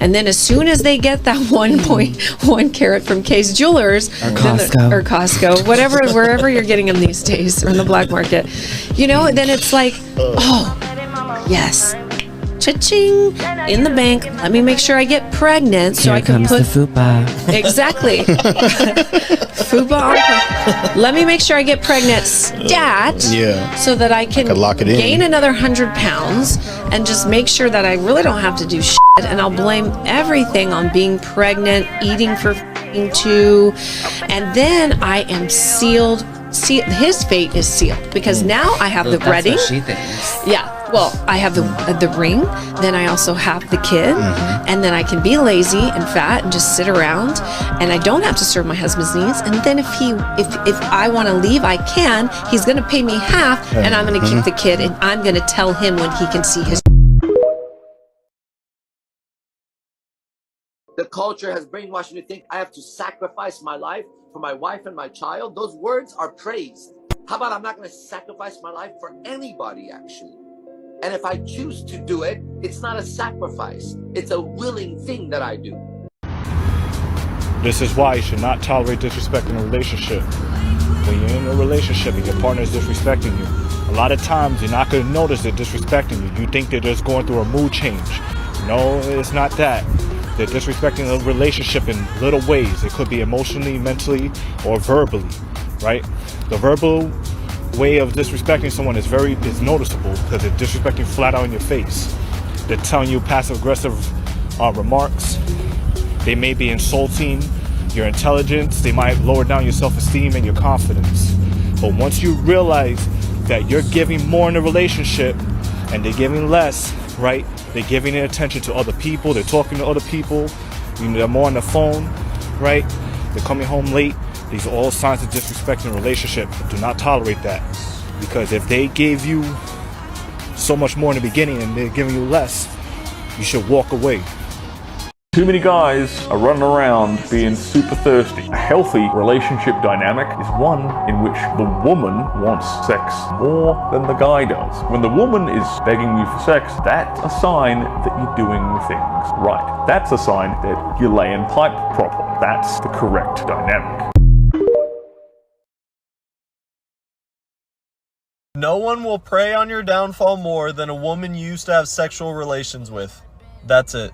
And then as soon as they get that 1.1 carat from Kay's Jewelers or Costco, or Costco, whatever, wherever you're getting them these days, or in the black market, you know, then it's like, oh, yes, cha-ching, in the bank. Let me make sure I get pregnant so I can put the fupa. Exactly. Fupa. Let me make sure I get pregnant stat, so that I can lock it gain in. another 100 pounds and just make sure that I really don't have to do shit, and I'll blame everything on being pregnant, eating for two, and then I am sealed. See, his fate is sealed because now I have the wedding. That's what she thinks. Yeah. Well, I have the ring, then I also have the kid, and then I can be lazy and fat and just sit around, and I don't have to serve my husband's needs. And then if I want to leave, I can. He's going to pay me half, and I'm going to keep the kid, and I'm going to tell him when he can see his. The culture has brainwashed me to think I have to sacrifice my life for my wife and my child. Those words are praised. How about I'm not going to sacrifice my life for anybody, actually? And if I choose to do it, it's not a sacrifice. It's a willing thing that I do. This is why you should not tolerate disrespect in a relationship. When you're in a relationship and your partner is disrespecting you, a lot of times you're not going to notice they're disrespecting you. You think they're just going through a mood change. No, it's not that. They're disrespecting the relationship in little ways. It could be emotionally, mentally, or verbally, right? The verbal way of disrespecting someone is noticeable because they're disrespecting flat out in your face. They're telling you passive-aggressive remarks. They may be insulting your intelligence. They might lower down your self-esteem and your confidence. But once you realize that you're giving more in a relationship and they're giving less, right? They're giving their attention to other people. They're talking to other people. You know, they're more on the phone, right? They're coming home late. These are all signs of disrespect in a relationship. Do not tolerate that. Because if they gave you so much more in the beginning and they're giving you less, you should walk away. Too many guys are running around being super thirsty. A healthy relationship dynamic is one in which the woman wants sex more than the guy does. When the woman is begging you for sex, that's a sign that you're doing things right. That's a sign that you're laying pipe properly. That's the correct dynamic. No one will prey on your downfall more than a woman you used to have sexual relations with. That's it.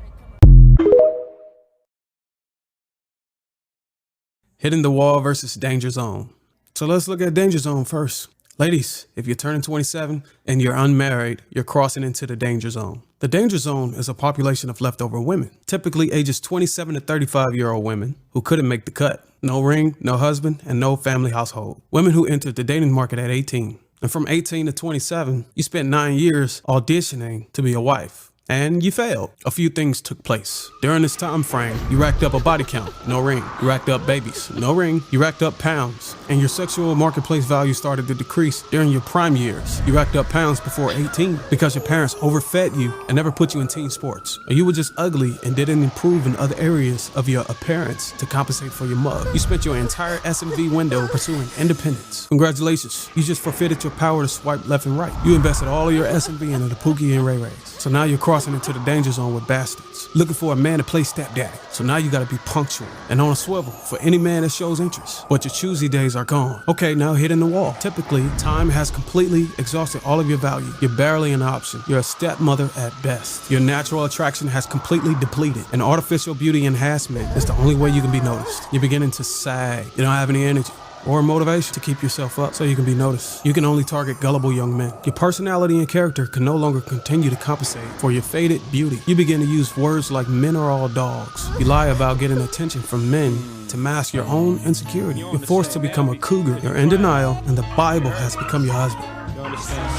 Hitting the wall versus danger zone. So let's look at danger zone first. Ladies, if you're turning 27 and you're unmarried, you're crossing into the danger zone. The danger zone is a population of leftover women, typically ages 27 to 35-year-old women who couldn't make the cut. No ring, no husband, and no family household. Women who entered the dating market at 18. And from 18 to 27, you spent 9 years auditioning to be a wife. And you failed. A few things took place. During this time frame, you racked up a body count, no ring. You racked up babies, no ring. You racked up pounds. And your sexual marketplace value started to decrease during your prime years. You racked up pounds before 18 because your parents overfed you and never put you in team sports. Or you were just ugly and didn't improve in other areas of your appearance to compensate for your mug. You spent your entire SMV window pursuing independence. Congratulations, you just forfeited your power to swipe left and right. You invested all of your SMV into the Pookie and Ray Rays. So now you're crossing into the danger zone with bastards, looking for a man to play stepdaddy. So now you gotta be punctual and on a swivel for any man that shows interest. But your choosy days are gone. Okay, now hitting the wall. Typically, time has completely exhausted all of your value. You're barely an option. You're a stepmother at best. Your natural attraction has completely depleted, and artificial beauty enhancement is the only way you can be noticed. You're beginning to sag. You don't have any energy or motivation to keep yourself up so you can be noticed. You can only target gullible young men. Your personality and character can no longer continue to compensate for your faded beauty. You begin to use words like men are all dogs. You lie about getting attention from men to mask your own insecurity. You're forced to become a cougar. You're in denial, and the Bible has become your husband. You understand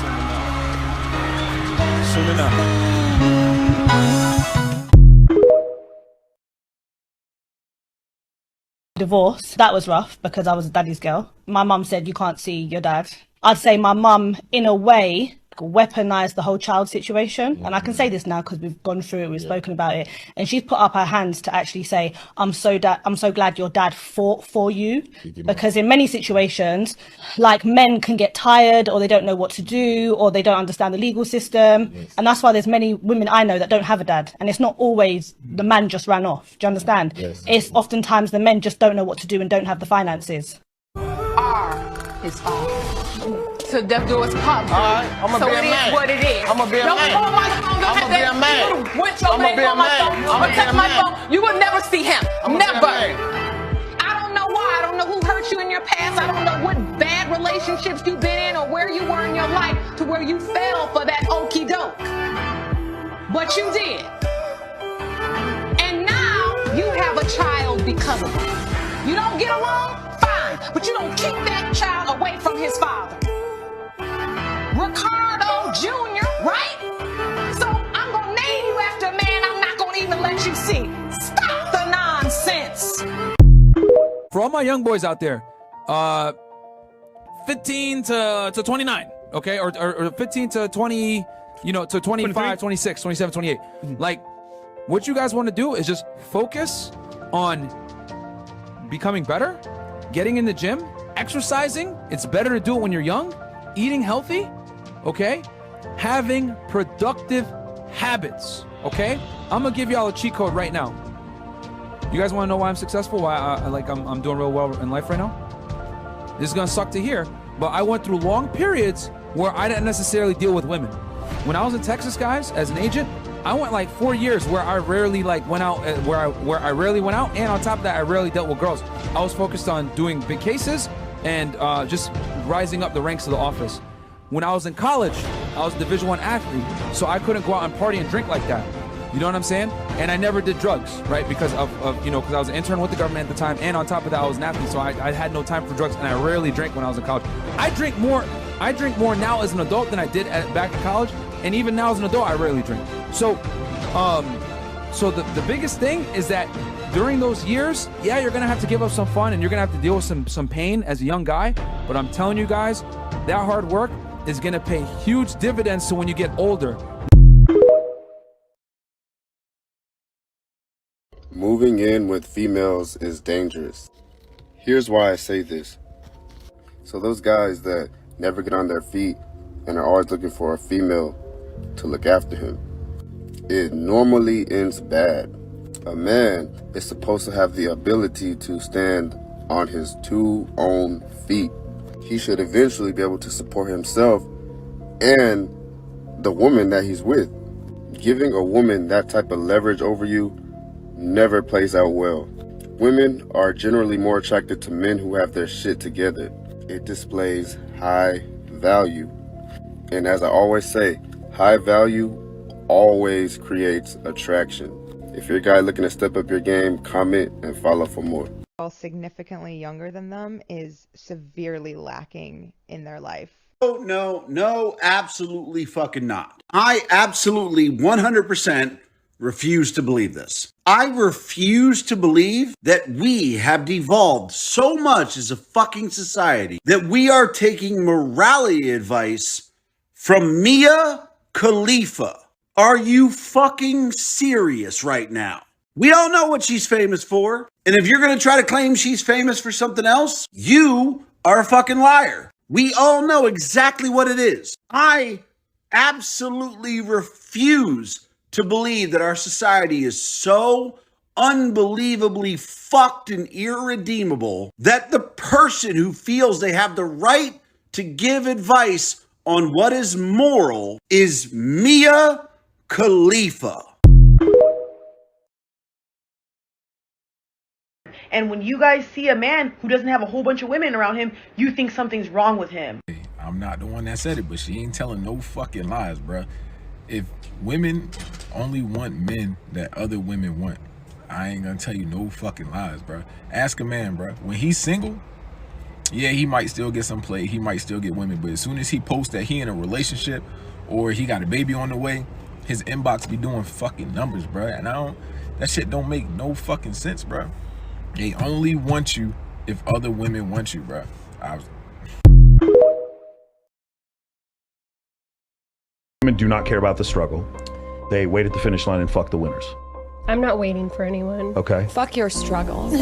soon enough. Soon enough. Divorce, that was rough because I was a daddy's girl. My mum said you can't see your dad. I'd say my mum in a way weaponize the whole child situation. And I can say this now because we've gone through it, we've spoken about it. And she's put up her hands to actually say, I'm so glad your dad fought for you. Because in many situations, like, men can get tired, or they don't know what to do, or they don't understand the legal system. And that's why there's many women I know that don't have a dad. And it's not always the man just ran off. Do you understand? It's oftentimes the men just don't know what to do and don't have the finances. Are his father. To do his pop. I'ma So be a it man. is what it is. I'ma be a Don't man. call my phone. Don't I'ma have be that a man. little wench over I'ma there be a on my man. phone. I'ma Or be touch a my man. phone. You will never see him. I'ma be a Never. man. I don't know why. I don't know who hurt you in your past. I don't know what bad relationships you've been in or where you were in your life to where you fell for that okie doke. But you did. And now you have a child because of it. You don't get along? Fine. But you don't keep that child away from his father. Ricardo Jr., right? So I'm going to name you after a man I'm not going to even let you see. Stop the nonsense. For all my young boys out there, 15 to 29, okay? Or 15 to 20, to 25, 26, 27, 28. Like, what you guys want to do is just focus on becoming better, getting in the gym, exercising. It's better to do it when you're young, eating healthy, okay? Having productive habits, okay? I'm gonna give y'all a cheat code right now. You guys want to know why I'm successful? Why I'm doing real well in life right now? This is gonna suck to hear, but I went through long periods where I didn't necessarily deal with women. When I was in Texas, guys, as an agent, I went like 4 years where I rarely went out, where I rarely went out, and on top of that, I rarely dealt with girls. I was focused on doing big cases and just rising up the ranks of the office. When I was in college, I was a Division I athlete, so I couldn't go out and party and drink like that. You know what I'm saying? And I never did drugs, right? Because because I was an intern with the government at the time, and on top of that, I was an athlete, so I had no time for drugs, and I rarely drank when I was in college. I drink more now as an adult than I did back in college, and even now as an adult, I rarely drink. So, the biggest thing is that during those years, yeah, you're gonna have to give up some fun, and you're gonna have to deal with some pain as a young guy. But I'm telling you guys, that hard work is gonna pay huge dividends to when you get older. Moving in with females is dangerous. Here's why I say this. So those guys that never get on their feet and are always looking for a female to look after him, it normally ends bad. A man is supposed to have the ability to stand on his two own feet. He should eventually be able to support himself and the woman that he's with. Giving a woman that type of leverage over you never plays out well. Women are generally more attracted to men who have their shit together. It displays high value. And as I always say, high value always creates attraction. If you're a guy looking to step up your game, comment and follow for more. Significantly younger than them is severely lacking in their life. No, absolutely fucking not. I absolutely 100% refuse to believe this. I refuse to believe that we have devolved so much as a fucking society that we are taking morality advice from Mia Khalifa. Are you fucking serious right now? We all know what she's famous for. And if you're going to try to claim she's famous for something else, you are a fucking liar. We all know exactly what it is. I absolutely refuse to believe that our society is so unbelievably fucked and irredeemable that the person who feels they have the right to give advice on what is moral is Mia Khalifa. And when you guys see a man who doesn't have a whole bunch of women around him, you think something's wrong with him. I'm not the one that said it, but she ain't telling no fucking lies, bruh. If women only want men that other women want, I ain't gonna tell you no fucking lies, bruh. Ask a man, bruh. When he's single, yeah, he might still get some play, he might still get women, but as soon as he posts that he in a relationship or he got a baby on the way, his inbox be doing fucking numbers, bruh. And that shit don't make no fucking sense, bruh. They only want you if other women want you, bruh. Women do not care about the struggle. They wait at the finish line and fuck the winners. I'm not waiting for anyone. Okay. Fuck your struggles.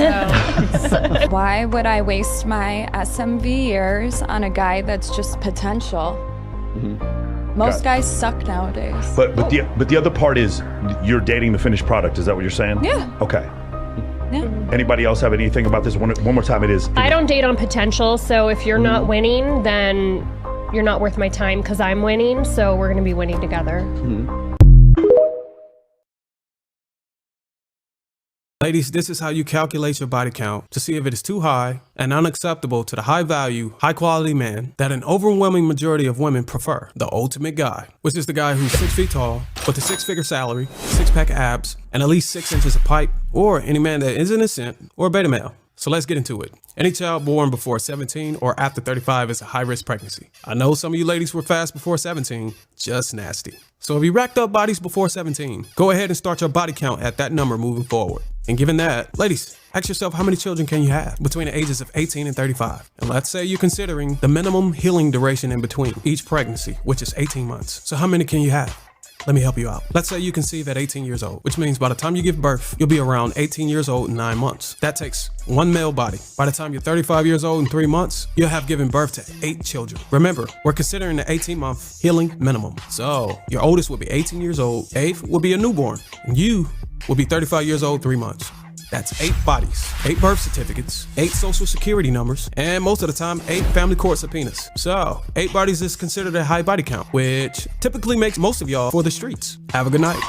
Why would I waste my SMV years on a guy that's just potential? Most guys suck nowadays. But the other part is you're dating the finished product. Is that what you're saying? Yeah. Okay. Yeah. Anybody else have anything about this? One more time, it is. I don't date on potential, so if you're not winning, then you're not worth my time because I'm winning, so we're gonna be winning together. Ladies, this is how you calculate your body count to see if it is too high and unacceptable to the high value, high quality man that an overwhelming majority of women prefer. The ultimate guy, which is the guy who's 6 feet tall, with a 6-figure salary, 6-pack abs, and at least 6 inches of pipe, or any man that isn't a simp or a beta male. So let's get into it. Any child born before 17 or after 35 is a high-risk pregnancy. I know some of you ladies were fast before 17, just nasty. So if you racked up bodies before 17, go ahead and start your body count at that number moving forward. And given that, ladies, ask yourself how many children can you have between the ages of 18 and 35? And let's say you're considering the minimum healing duration in between each pregnancy, which is 18 months. So how many can you have? Let me help you out. Let's say you conceive at 18 years old, which means by the time you give birth, you'll be around 18 years old in 9 months. That takes 1 male body. By the time you're 35 years old in 3 months, you'll have given birth to 8 children. Remember, we're considering the 18-month healing minimum. So your oldest will be 18 years old, 8th will be a newborn, and you will be 35 years old, 3 months. That's 8 bodies, 8 birth certificates, 8 social security numbers, and most of the time, 8 family court subpoenas. So 8 bodies is considered a high body count, which typically makes most of y'all for the streets. Have a good night.